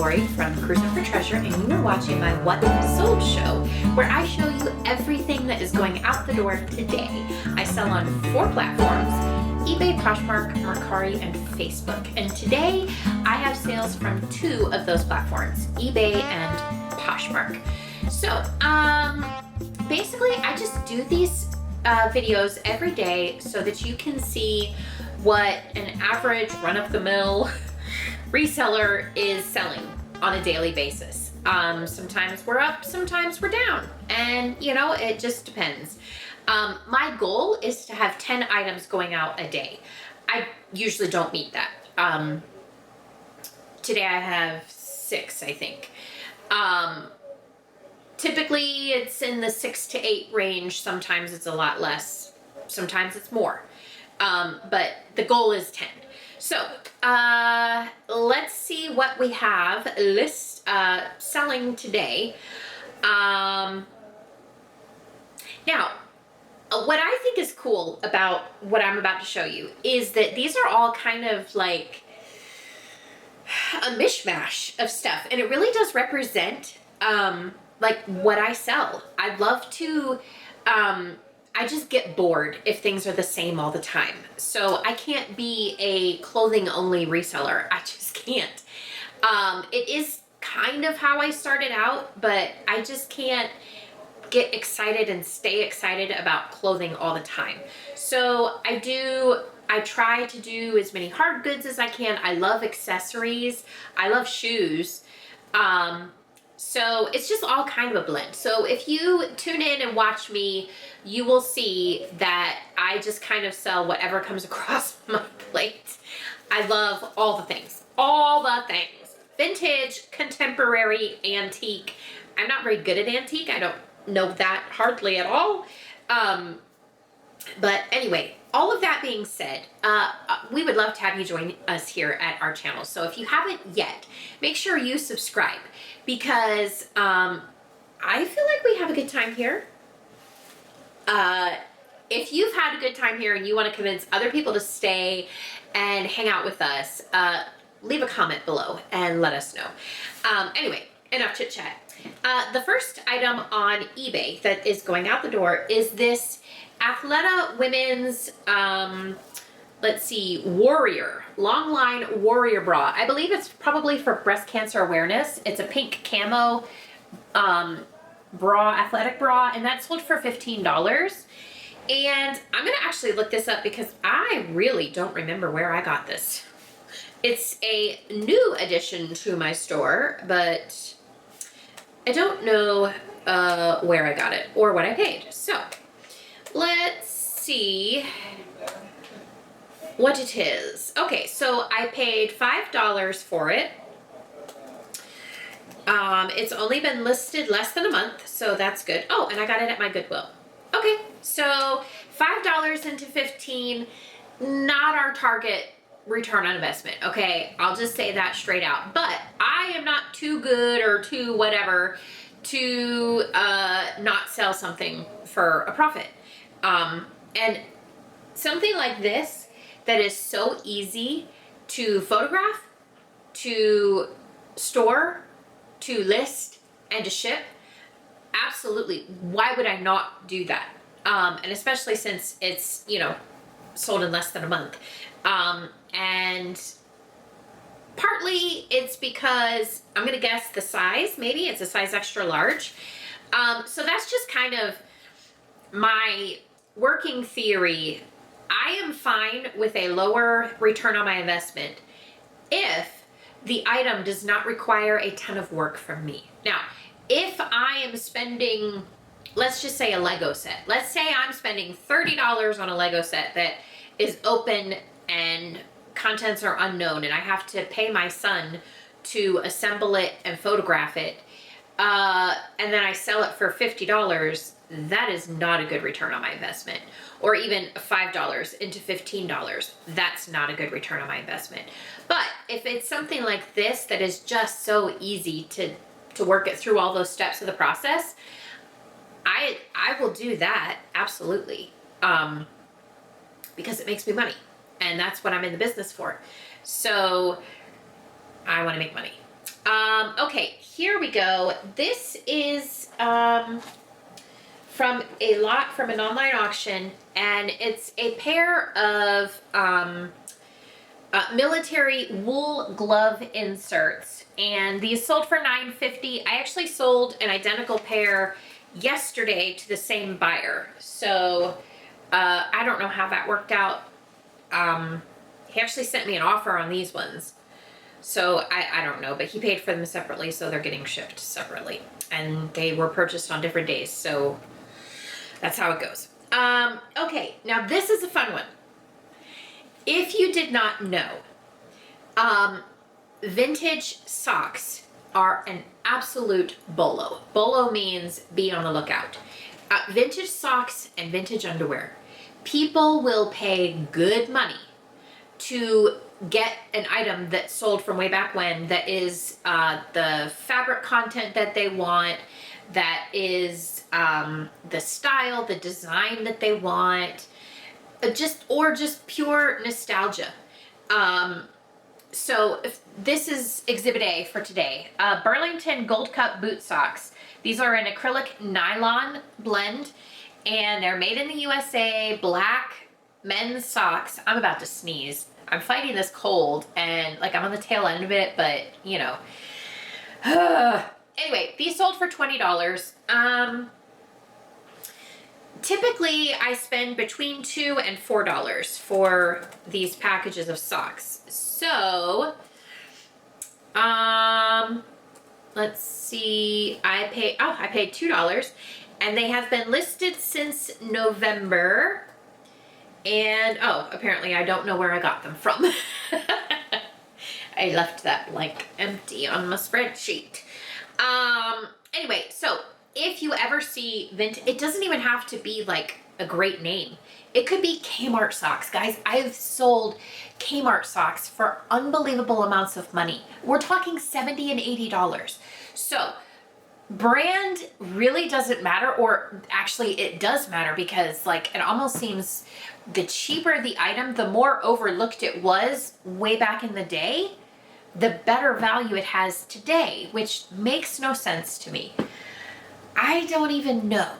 Lori from Cruising for Treasure, and you are watching my What Sold show, where I show you everything that is going out the door today. I sell on 4 platforms: eBay, Poshmark, Mercari, and Facebook. And today I have sales from 2 of those platforms, eBay and Poshmark. So basically I just do these videos every day so that you can see what an average run-of-the-mill reseller is selling on a daily basis. Sometimes we're up, sometimes we're down, and you know, it just depends. My goal is to have 10 items going out a day. I usually don't meet that. Today I have 6, I think. Typically it's in the 6 to 8 range. Sometimes it's a lot less, sometimes it's more. But the goal is 10. So let's see what we have selling today. Now, what I think is cool about what I'm about to show you is that these are all kind of like a mishmash of stuff, and it really does represent like what I sell. I love to I just get bored if things are the same all the time. So I can't be a clothing only reseller. I just can't. It is kind of how I started out, but I just can't get excited and stay excited about clothing all the time. So I try to do as many hard goods as I can. I love accessories. I love shoes. So it's just all kind of a blend. So if you tune in and watch me, you will see that I just kind of sell whatever comes across my plate. I love all the things. Vintage, contemporary, antique. I'm not very good at antique. I don't know that hardly at all. But anyway, all of that being said, we would love to have you join us here at our channel. So if you haven't yet, make sure you subscribe, because I feel like we have a good time here. If you've had a good time here and you want to convince other people to stay and hang out with us, leave a comment below and let us know. Anyway, enough chit chat. The first item on eBay that is going out the door is this Athleta women's, let's see, Warrior, long line Warrior bra. I believe it's probably for breast cancer awareness. It's a pink camo bra, athletic bra, and that's sold for $15. And I'm gonna actually look this up because I really don't remember where I got this. It's a new addition to my store, but I don't know where I got it or what I paid. So let's see what it is. Okay, so I paid $5 for it. It's only been listed less than a month, so that's good. Oh, and I got it at my Goodwill. Okay, so $5 into $15, not our target return on investment. Okay, I'll just say that straight out. But I am not too good or too whatever to not sell something for a profit. And something like this that is so easy to photograph, to store, to list, and to ship, absolutely, why would I not do that? And especially since it's, you know, sold in less than a month. And partly it's because I'm gonna guess the size, maybe it's a size extra large. So that's just kind of my working theory. I am fine with a lower return on my investment if the item does not require a ton of work from me. Now, if I am spending, let's just say a Lego set. Let's say I'm spending $30 on a Lego set that is open and contents are unknown, and I have to pay my son to assemble it and photograph it, and then I sell it for $50, that is not a good return on my investment. Or even $5 into $15, that's not a good return on my investment. But if it's something like this that is just so easy to work it through all those steps of the process, I will do that, absolutely, because it makes me money, and that's what I'm in the business for. So I want to make money. Okay, here we go. This is from a lot from an online auction, and it's a pair of military wool glove inserts, and these sold for $9.50. I actually sold an identical pair yesterday to the same buyer, so I don't know how that worked out. He actually sent me an offer on these ones, so I don't know, but he paid for them separately, so they're getting shipped separately, and they were purchased on different days, so that's how it goes. Okay, now this is a fun one. If you did not know, vintage socks are an absolute bolo. Bolo means be on the lookout. Vintage socks and vintage underwear. People will pay good money to get an item that's sold from way back when, that is the fabric content that they want, that is the style, the design that they want, just pure nostalgia. So if this is Exhibit A for today. Burlington Gold Cup boot socks. These are an acrylic nylon blend, and they're made in the USA, black men's socks. I'm about to sneeze. I'm fighting this cold, and like I'm on the tail end of it, but you know. Anyway, these sold for $20. Typically, I spend between $2 and $4 for these packages of socks. So, let's see. I paid $2, and they have been listed since November. And apparently I don't know where I got them from. I left that blank empty on my spreadsheet. Anyway, so if you ever see vintage, it doesn't even have to be like a great name. It could be Kmart socks. Guys, I've sold Kmart socks for unbelievable amounts of money. We're talking $70 and $80. So brand really doesn't matter, or actually it does matter, because like it almost seems the cheaper the item, the more overlooked it was way back in the day, the better value it has today, which makes no sense to me. I don't even know.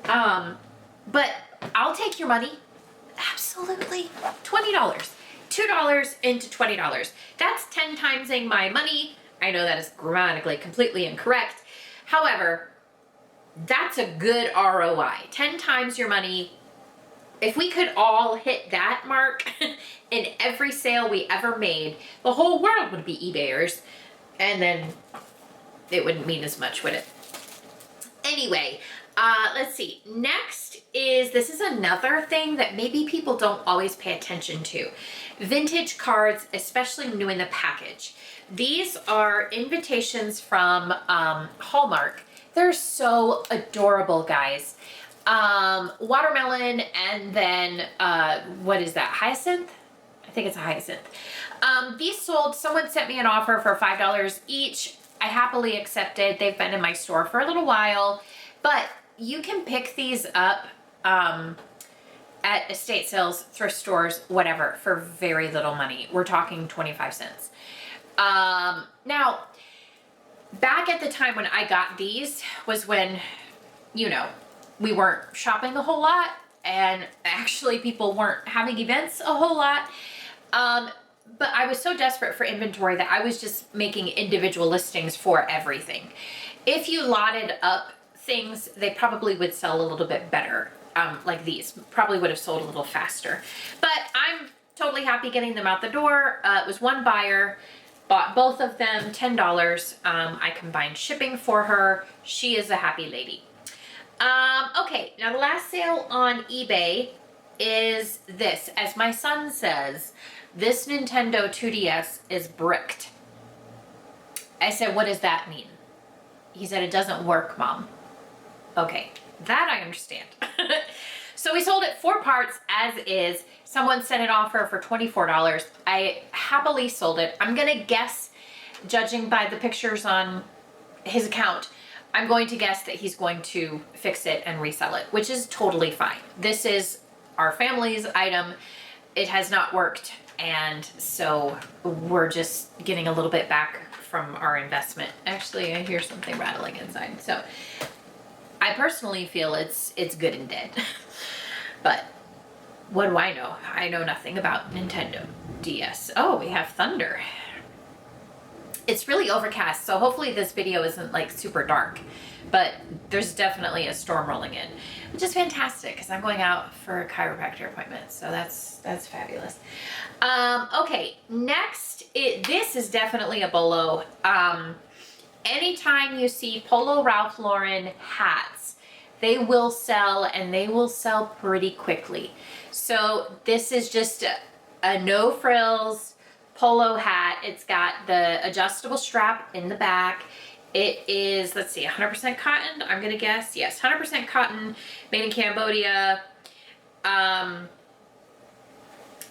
But I'll take your money. Absolutely. $20. $2 into $20. That's 10 timesing my money. I know that is grammatically completely incorrect. However, that's a good ROI. 10 times your money. If we could all hit that mark in every sale we ever made, the whole world would be eBayers, and then it wouldn't mean as much, would it? Anyway, let's see. Next this is another thing that maybe people don't always pay attention to. Vintage cards, especially new in the package. These are invitations from Hallmark. They're so adorable, guys. Watermelon, and then what is that, hyacinth? I think it's a hyacinth. These sold, someone sent me an offer for $5 each. I happily accepted. They've been in my store for a little while, but you can pick these up at estate sales, thrift stores, whatever, for very little money. We're talking 25 cents. Now, back at the time when I got these was when, you know, we weren't shopping a whole lot, and actually people weren't having events a whole lot. But I was so desperate for inventory that I was just making individual listings for everything. If you lotted up things, they probably would sell a little bit better. Like these probably would have sold a little faster. But I'm totally happy getting them out the door. It was one buyer, bought both of them, $10. I combined shipping for her. She is a happy lady. Okay, now the last sale on eBay is this. As my son says, this Nintendo 2DS is bricked. I said, what does that mean? He said, it doesn't work, Mom. Okay, that I understand. So we sold it 4 parts as is. Someone sent an offer for $24. I happily sold it. I'm gonna guess, judging by the pictures on his account, I'm going to guess that he's going to fix it and resell it, which is totally fine. This is our family's item. It has not worked, and so we're just getting a little bit back from our investment. Actually, I hear something rattling inside. So I personally feel it's good and dead. But what do I know? I know nothing about Nintendo DS. Oh, we have thunder. It's really overcast, so hopefully this video isn't like super dark, but there's definitely a storm rolling in, which is fantastic because I'm going out for a chiropractor appointment, so that's fabulous. Okay, next, this is definitely a bolo. Anytime you see Polo Ralph Lauren hats, they will sell, and they will sell pretty quickly. So this is just a no frills polo hat. It's got the adjustable strap in the back. It is, let's see, 100% cotton, I'm gonna guess. Yes, 100% cotton, made in Cambodia.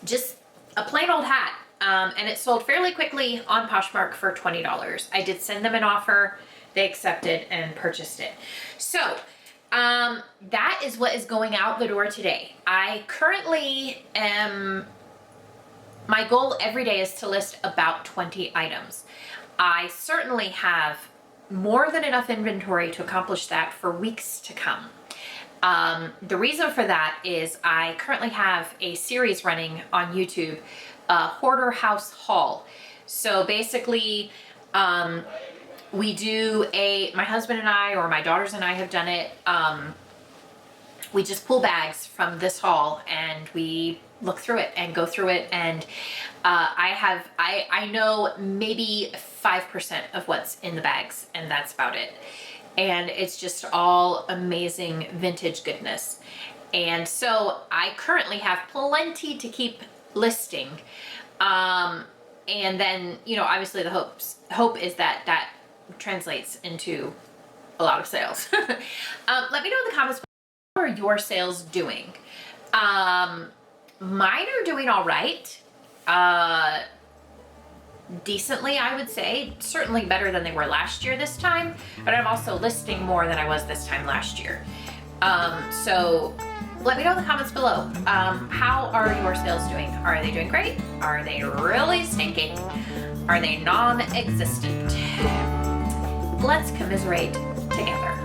Just a plain old hat. And it sold fairly quickly on Poshmark for $20. I did send them an offer. They accepted and purchased it. So that is what is going out the door today. I currently am, my goal every day is to list about 20 items. I certainly have more than enough inventory to accomplish that for weeks to come. The reason for that is I currently have a series running on YouTube, Hoarder House Haul. So basically, we do my husband and I, or my daughters and I have done it. We just pull bags from this haul and we look through it and go through it. And I know maybe 5% of what's in the bags, and that's about it. And it's just all amazing vintage goodness. And so I currently have plenty to keep listing. And then, you know, obviously the hope is that translates into a lot of sales. Let me know in the comments, how are your sales doing? Mine are doing all right. Decently, I would say. Certainly better than they were last year this time, but I'm also listing more than I was this time last year. So let me know in the comments below. How are your sales doing? Are they doing great? Are they really stinking? Are they non-existent? Let's commiserate together.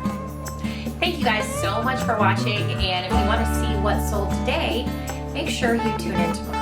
Thank you guys so much for watching, and if you want to see what sold today, make sure you tune in tomorrow.